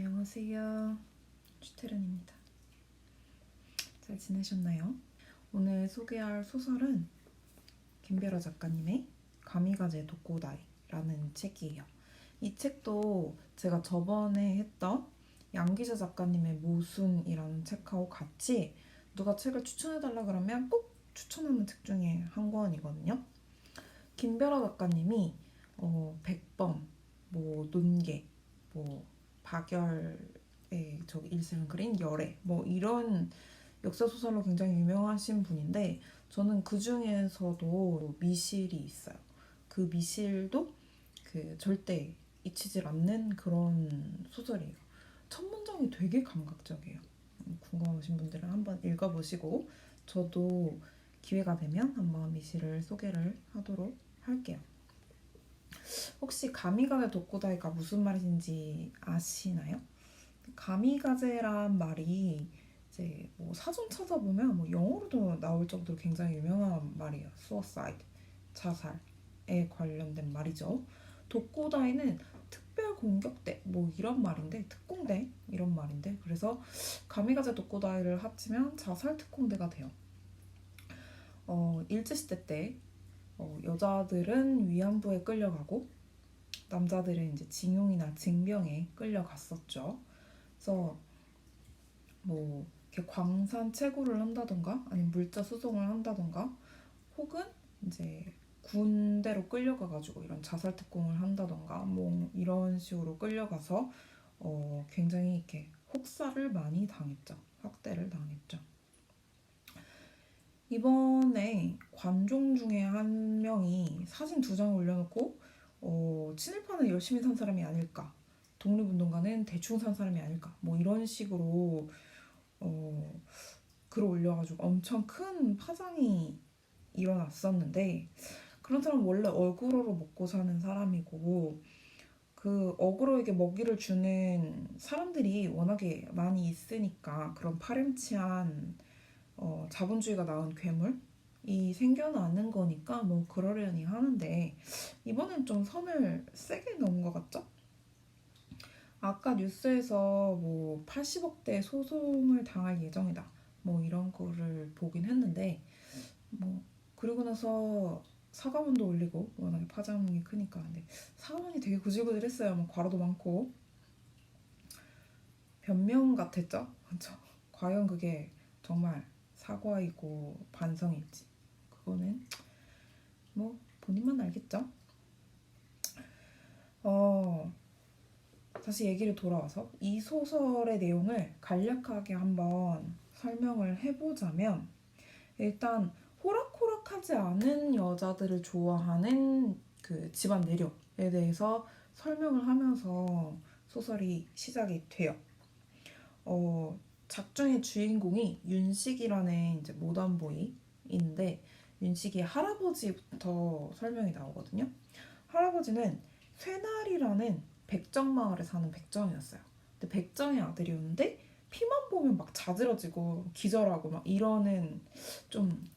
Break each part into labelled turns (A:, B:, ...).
A: 안녕하세요. 추태른입니다. 잘 지내셨나요? 오늘 소개할 소설은 김별아 작가님의 가미가제 도꼬다이라는 책이에요. 이 책도 제가 저번에 했던 양기자 작가님의 모순이라는 책하고 같이 누가 책을 추천해달라 그러면 꼭 추천하는 책 중에 한 권이거든요. 김별아 작가님이 백범, 논개, 박열의 저기 일생을 그린 열애 이런 역사 소설로 굉장히 유명하신 분인데 저는 그 중에서도 미실이 있어요. 그 미실도 절대 잊히질 않는 그런 소설이에요. 첫 문장이 되게 감각적이에요. 궁금하신 분들은 한번 읽어보시고 저도 기회가 되면 한번 미실을 소개를 하도록 할게요. 혹시 가미가제 도꼬다이가 무슨 말인지 아시나요? 가미가제란 말이 이제 사전 찾아보면 영어로도 나올 정도로 굉장히 유명한 말이에요. suicide, 자살에 관련된 말이죠. 도꼬다이는 특별 공격대 이런 말인데, 특공대 이런 말인데, 그래서 가미가제 도꼬다이를 합치면 자살 특공대가 돼요. 일제시대 때 여자들은 위안부에 끌려가고 남자들은 이제 징용이나 징병에 끌려갔었죠. 그래서 이렇게 광산 채굴을 한다던가 아니면 물자 수송을 한다던가 혹은 이제 군대로 끌려가가지고 이런 자살 특공을 한다던가 이런 식으로 끌려가서 굉장히 이렇게 혹사를 많이 당했죠. 학대를 당했죠. 이번에 관종 중에 한 명이 사진 2장을 올려놓고 친일파는 열심히 산 사람이 아닐까, 독립운동가는 대충 산 사람이 아닐까 이런 식으로 글을 올려가지고 엄청 큰 파장이 일어났었는데, 그런 사람은 원래 어그로로 먹고 사는 사람이고 그 어그로에게 먹이를 주는 사람들이 워낙에 많이 있으니까 그런 파렴치한 자본주의가 낳은 괴물이 생겨나는 거니까 그러려니 하는데, 이번엔 좀 선을 세게 넘은 것 같죠? 아까 뉴스에서 80억대 소송을 당할 예정이다 이런 거를 보긴 했는데, 그리고 나서 사과문도 올리고 워낙에 파장이 크니까. 근데 사과문이 되게 구질구질했어요. 괄호도 많고 변명 같았죠? 그렇죠? 과연 그게 정말 사과이고 반성일지 그거는 본인만 알겠죠? 다시 얘기를 돌아와서 이 소설의 내용을 간략하게 한번 설명을 해보자면, 일단 호락호락하지 않은 여자들을 좋아하는 그 집안 내력에 대해서 설명을 하면서 소설이 시작이 돼요. 작중의 주인공이 윤식이라는 이제 모던보이인데, 윤식이 할아버지부터 설명이 나오거든요. 할아버지는 쇠날이라는 백정마을에 사는 백정이었어요. 근데 백정의 아들이었는데 피만 보면 막 자지러지고 기절하고 막 이러는 좀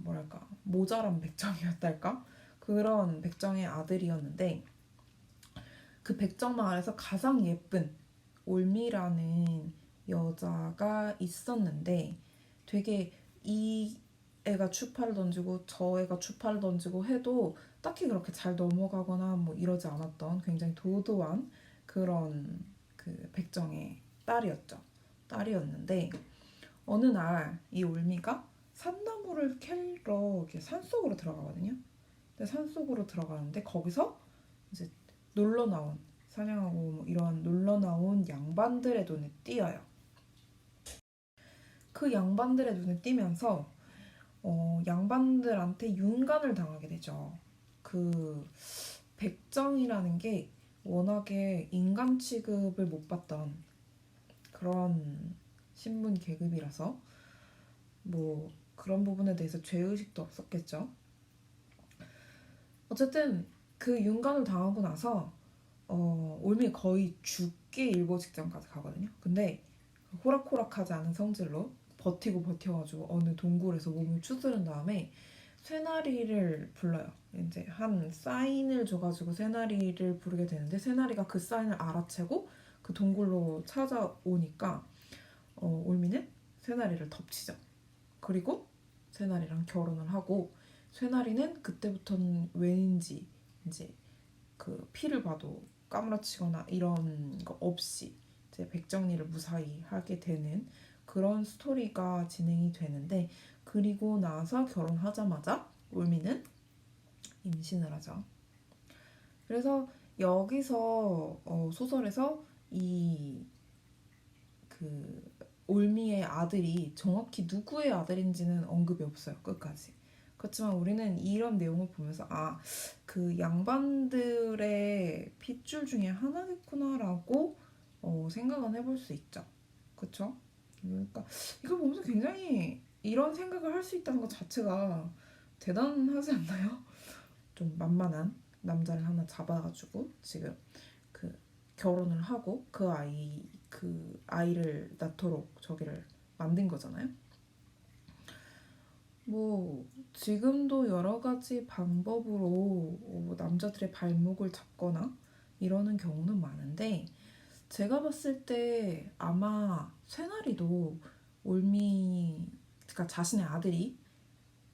A: 뭐랄까 모자란 백정이었달까? 그런 백정의 아들이었는데, 그 백정마을에서 가장 예쁜 올미라는 여자가 있었는데, 되게 이 애가 추파를 던지고 저 애가 추파를 던지고 해도 딱히 그렇게 잘 넘어가거나 이러지 않았던 굉장히 도도한 그런 그 백정의 딸이었는데, 어느 날 이 올미가 산나물을 캐러 이렇게 산속으로 들어가거든요. 근데 산속으로 들어가는데 거기서 이제 놀러 나온 사냥하고 이런 놀러 나온 양반들의 눈에 띄어요. 그 양반들의 눈에 띄면서 양반들한테 윤간을 당하게 되죠. 그 백정이라는 게 워낙에 인간 취급을 못 받던 그런 신분 계급이라서 그런 부분에 대해서 죄의식도 없었겠죠. 어쨌든 그 윤간을 당하고 나서 올미 거의 죽기 일보 직전까지 가거든요. 근데 호락호락하지 않은 성질로 버텨가지고 어느 동굴에서 몸을 추스른 다음에 쇠나리를 불러요. 이제 한 사인을 줘가지고 쇠나리를 부르게 되는데, 쇠나리가 그 사인을 알아채고 그 동굴로 찾아오니까 올미는 쇠나리를 덮치죠. 그리고 쇠나리랑 결혼을 하고 쇠나리는 그때부터는 왠지 이제 그 피를 봐도 까무러치거나 이런 거 없이 이제 백정리를 무사히 하게 되는 그런 스토리가 진행이 되는데, 그리고 나서 결혼하자마자 올미는 임신을 하죠. 그래서 여기서 소설에서 이 그 올미의 아들이 정확히 누구의 아들인지는 언급이 없어요. 끝까지. 그렇지만 우리는 이런 내용을 보면서 그 양반들의 핏줄 중에 하나겠구나라고 생각은 해볼 수 있죠. 그쵸? 그러니까 이걸 보면서 굉장히 이런 생각을 할 수 있다는 것 자체가 대단하지 않나요? 좀 만만한 남자를 하나 잡아가지고 지금 그 결혼을 하고 그 아이를 낳도록 저기를 만든 거잖아요. 뭐 지금도 여러 가지 방법으로 남자들의 발목을 잡거나 이러는 경우는 많은데, 제가 봤을 때 아마 쇠나리도 그러니까 자신의 아들이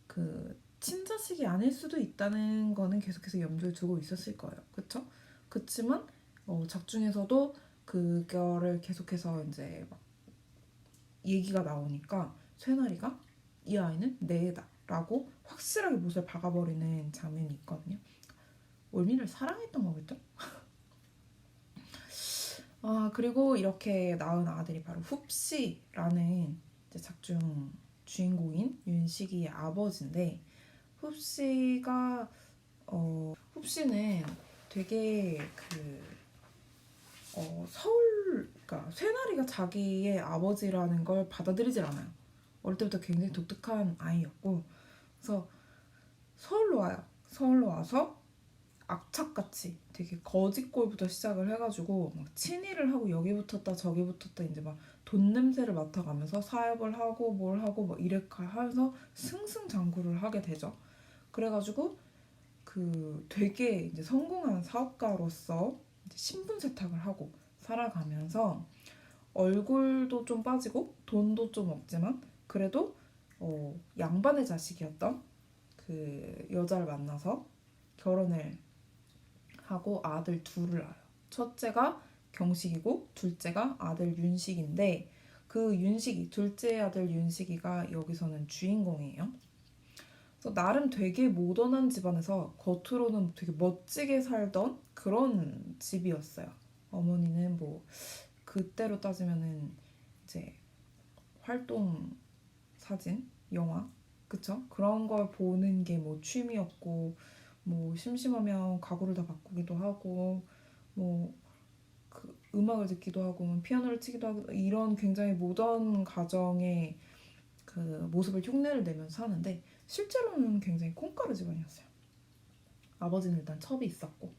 A: 그 친자식이 아닐 수도 있다는 거는 계속해서 염두에 두고 있었을 거예요. 그쵸? 그치만 작중에서도 그거를 계속해서 이제 막 얘기가 나오니까 쇠나리가 이 아이는 내 애다 라고 확실하게 못을 박아버리는 장면이 있거든요. 올미를 사랑했던 거겠죠? 그리고 이렇게 낳은 아들이 바로 흡시라는 이제 작중 주인공인 윤식이의 아버지인데, 흡시는 되게 그러니까 쇠나리가 자기의 아버지라는 걸 받아들이질 않아요. 어릴 때부터 굉장히 독특한 아이였고, 그래서 서울로 와요. 서울로 와서 악착같이 되게 거짓골부터 시작을 해가지고 막 친일을 하고 여기 붙었다 저기 붙었다 이제 막 돈 냄새를 맡아가면서 사업을 하고 뭘 하고 막 이렇게 해서 승승장구를 하게 되죠. 그래가지고 그 되게 이제 성공한 사업가로서 이제 신분 세탁을 하고 살아가면서 얼굴도 좀 빠지고 돈도 좀 없지만 그래도 양반의 자식이었던 그 여자를 만나서 결혼을 하고 아들 둘을 낳아요. 첫째가 경식이고 둘째가 아들 윤식인데, 그 둘째 아들 윤식이가 여기서는 주인공이에요. 그래서 나름 되게 모던한 집안에서 겉으로는 되게 멋지게 살던 그런 집이었어요. 어머니는 뭐 그때로 따지면은 이제 활동 사진, 영화, 그쵸? 그런 걸 보는 게 뭐 취미였고, 뭐 심심하면 가구를 다 바꾸기도 하고, 뭐 그 음악을 듣기도 하고, 뭐 피아노를 치기도 하고, 이런 굉장히 모던 가정의 그 모습을 흉내를 내면서 사는데, 실제로는 굉장히 콩가루 집안이었어요. 아버지는 일단 첩이 있었고,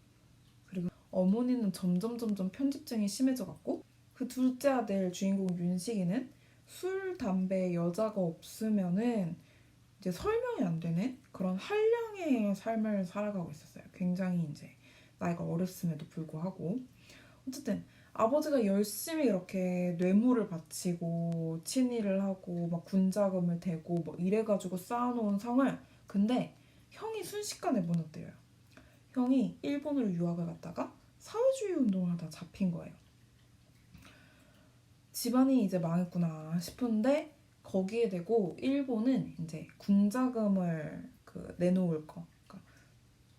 A: 그리고 어머니는 점점 편집증이 심해져갖고, 그 둘째 아들 주인공 윤식이는 술, 담배, 여자가 없으면은 이제 설명이 안 되는 그런 한량의 삶을 살아가고 있었어요. 굉장히 이제 나이가 어렸음에도 불구하고. 어쨌든 아버지가 열심히 이렇게 뇌물을 바치고 친일을 하고 막 군자금을 대고 뭐 이래가지고 쌓아놓은 성을, 근데 형이 순식간에 무너뜨려요. 형이 일본으로 유학을 갔다가 사회주의 운동을 하다 잡힌 거예요. 집안이 이제 망했구나 싶은데 거기에 대고 일본은 이제 군자금을 내놓을 거, 그러니까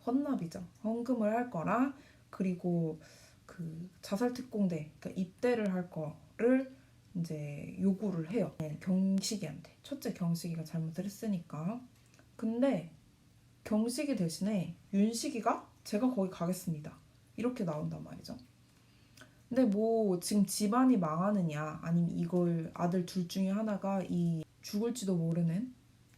A: 헌납이죠. 헌금을 할 거랑, 그리고 그 자살특공대, 그러니까 입대를 할 거를 이제 요구를 해요. 경식이한테. 첫째 경식이가 잘못을 했으니까. 근데 경식이 대신에 윤식이가 제가 거기 가겠습니다. 이렇게 나온단 말이죠. 근데 뭐 지금 집안이 망하느냐 아니면 이걸 아들 둘 중에 하나가 이 죽을지도 모르는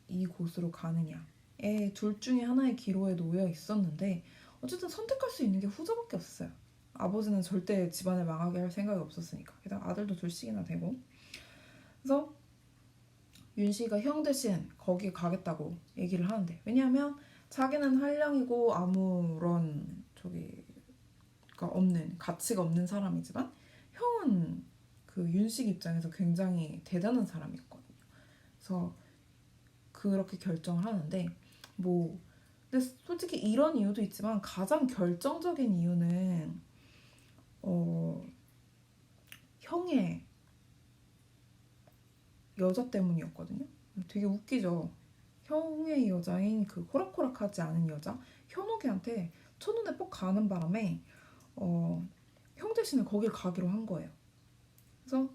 A: 이곳으로 가느냐에 둘 중에 하나의 기로에 놓여 있었는데, 어쨌든 선택할 수 있는 게 후자밖에 없었어요. 아버지는 절대 집안을 망하게 할 생각이 없었으니까. 게다가 아들도 둘씩이나 되고. 그래서 윤식이가 형 대신 거기 가겠다고 얘기를 하는데, 왜냐하면 자기는 한량이고 아무런 가치가 없는 사람이지만 또한 그 윤식 입장에서 굉장히 대단한 사람이었거든요. 그래서 그렇게 결정을 하는데 뭐 근데 솔직히 이런 이유도 있지만 가장 결정적인 이유는 형의 여자 때문이었거든요. 되게 웃기죠. 형의 여자인 그 호락호락하지 않은 여자 현옥이한테 첫눈에 뻑 가는 바람에 형 대신에 거길 가기로 한 거예요. 그래서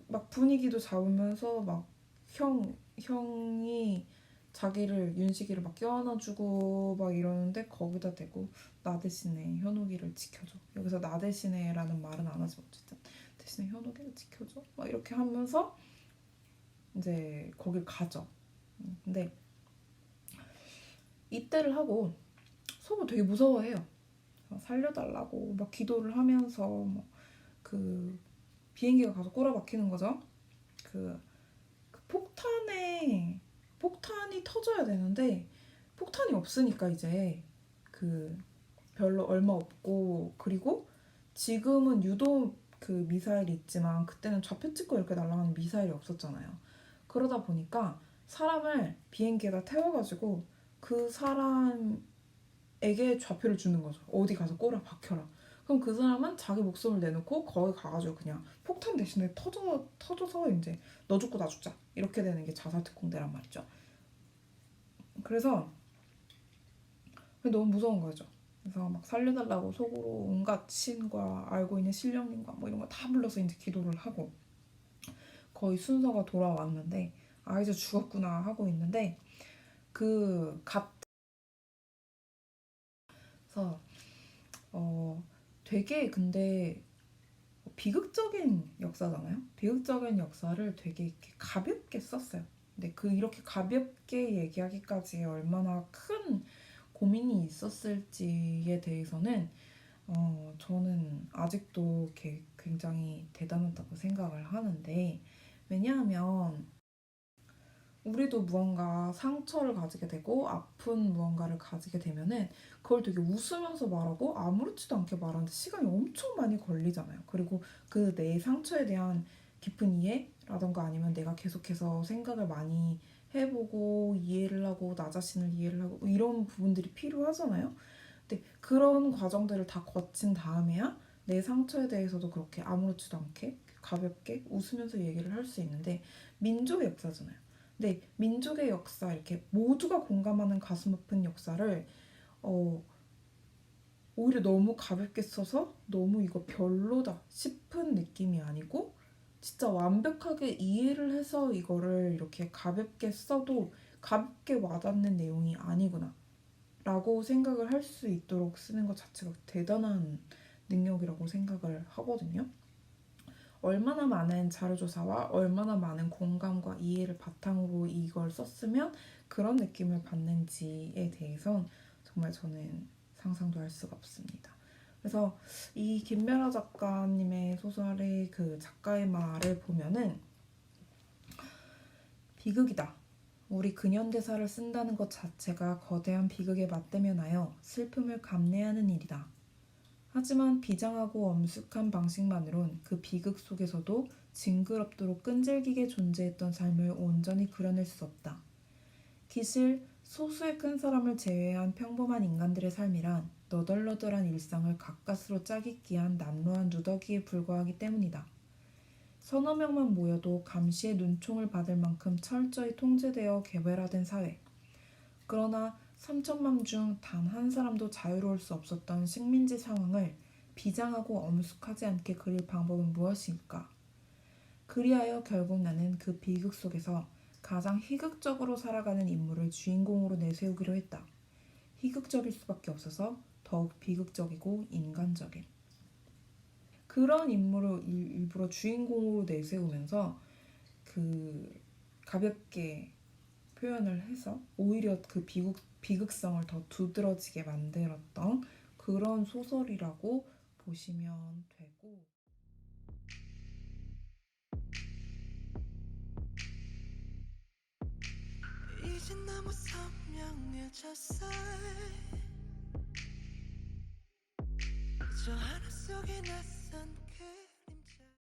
A: 막 분위기도 잡으면서 막 형이 자기를 윤식이를 막 껴안아주고 막 이러는데 거기다 대고 나 대신에 현욱이를 지켜줘. 여기서 나 대신에라는 말은 안 하지만 어쨌든 대신에 현욱이를 지켜줘. 막 이렇게 하면서 이제 거길 가죠. 근데 입대를 하고 속을 되게 무서워해요. 살려달라고 막 기도를 하면서 그 비행기가 가서 꼬라박히는 거죠. 그 폭탄이 터져야 되는데 폭탄이 없으니까 이제 그 별로 얼마 없고 그리고 지금은 유도 그 미사일이 있지만 그때는 좌표 찍고 이렇게 날아가는 미사일이 없었잖아요. 그러다 보니까 사람을 비행기에다 태워가지고 그 사람에게 좌표를 주는 거죠. 어디 가서 꼬라 박혀라. 그럼 그 사람은 자기 목숨을 내놓고 거기 가가지고 그냥 폭탄 대신에 터져서 이제 너 죽고 나 죽자 이렇게 되는 게 자살특공대란 말이죠. 그래서 너무 무서운 거죠. 그래서 막 살려달라고 속으로 온갖 신과 알고 있는 신령님과 뭐 이런 거 다 불러서 이제 기도를 하고 거의 순서가 돌아왔는데 아 이제 죽었구나 하고 있는데 그래서 되게 근데 비극적인 역사잖아요. 비극적인 역사를 되게 이렇게 가볍게 썼어요. 근데 이렇게 가볍게 얘기하기까지 얼마나 큰 고민이 있었을지에 대해서는 저는 아직도 굉장히 대단하다고 생각을 하는데 왜냐하면 우리도 무언가 상처를 가지게 되고 아픈 무언가를 가지게 되면은 그걸 되게 웃으면서 말하고 아무렇지도 않게 말하는데 시간이 엄청 많이 걸리잖아요. 그리고 그 내 상처에 대한 깊은 이해라던가 아니면 내가 계속해서 생각을 많이 해보고 이해를 하고 나 자신을 이해를 하고 이런 부분들이 필요하잖아요. 근데 그런 과정들을 다 거친 다음에야 내 상처에 대해서도 그렇게 아무렇지도 않게 가볍게 웃으면서 얘기를 할 수 있는데 민족의 역사잖아요. 근데 민족의 역사 이렇게 모두가 공감하는 가슴 아픈 역사를 오히려 너무 가볍게 써서 너무 이거 별로다 싶은 느낌이 아니고 진짜 완벽하게 이해를 해서 이거를 이렇게 가볍게 써도 가볍게 와닿는 내용이 아니구나 라고 생각을 할 수 있도록 쓰는 것 자체가 대단한 능력이라고 생각을 하거든요. 얼마나 많은 자료조사와 얼마나 많은 공감과 이해를 바탕으로 이걸 썼으면 그런 느낌을 받는지에 대해선 정말 저는 상상도 할 수가 없습니다. 그래서 이 김멸아 작가님의 소설의 그 작가의 말을 보면은 비극이다. 우리 근현대사를 쓴다는 것 자체가 거대한 비극에 맞대면하여 슬픔을 감내하는 일이다. 하지만 비장하고 엄숙한 방식만으론 그 비극 속에서도 징그럽도록 끈질기게 존재했던 삶을 온전히 그려낼 수 없다. 기실 소수의 큰 사람을 제외한 평범한 인간들의 삶이란 너덜너덜한 일상을 가까스로 짜깁기한 남루한 누더기에 불과하기 때문이다. 서너 명만 모여도 감시의 눈총을 받을 만큼 철저히 통제되어 개별화된 사회. 그러나 3천만 중 단 한 사람도 자유로울 수 없었던 식민지 상황을 비장하고 엄숙하지 않게 그릴 방법은 무엇일까? 그리하여 결국 나는 그 비극 속에서 가장 희극적으로 살아가는 인물을 주인공으로 내세우기로 했다. 희극적일 수밖에 없어서 더욱 비극적이고 인간적인. 그런 인물을 일부러 주인공으로 내세우면서 가볍게 표현을 해서 오히려 그 비극성을 더 두드러지게 만들었던 그런 소설이라고 보시면 되고 이제 너무 선명해졌어 저 하늘 속에 낯선